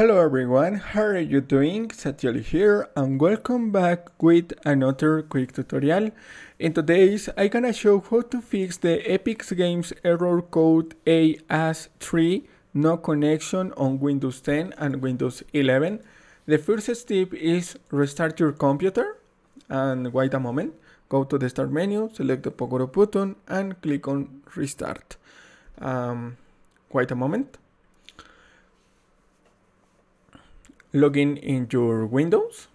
Hello everyone, how are you doing? Satyali here and welcome back with another quick tutorial. In today's I'm gonna show how to fix the Epic Games error code AS-3 no connection on Windows 10 and Windows 11. The first step is restart your computer and wait a moment. Go to the start menu, select the power up button and click on restart. Wait a moment. Login in your Windows.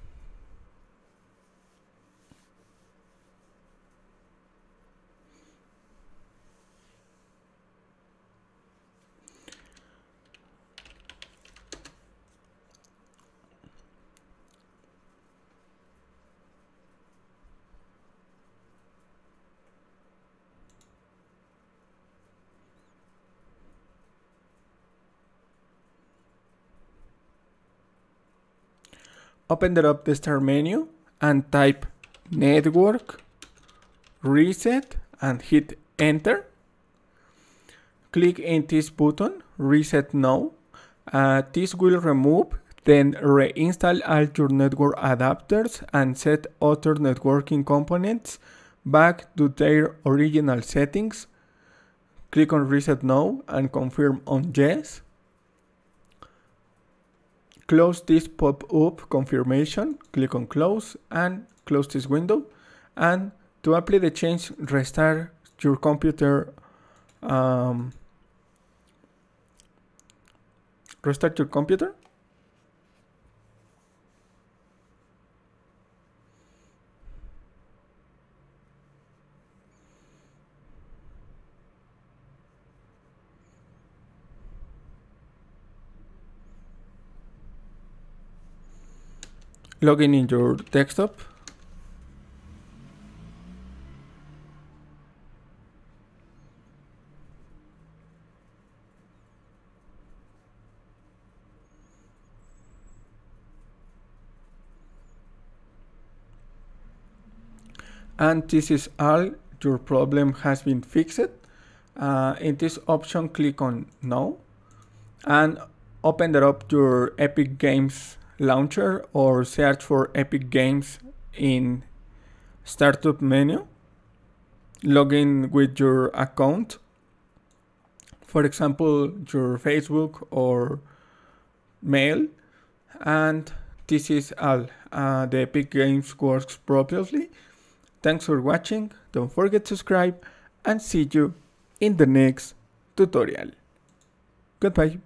Open up the start menu and type network reset and hit enter. Click in this button, reset now. This will remove, then reinstall all your network adapters and set other networking components back to their original settings. Click on reset now and confirm on yes. Close this pop-up confirmation, click on close and close this window. And to apply the change, restart your computer. Restart your computer. Login in your desktop. And this is all, your problem has been fixed. In this option, click on no and open up your Epic Games launcher or search for Epic Games in startup menu. Login with your account, for example your Facebook or mail, and this is all. The Epic Games works properly. Thanks for watching, don't forget to subscribe and see you in the next tutorial. Goodbye.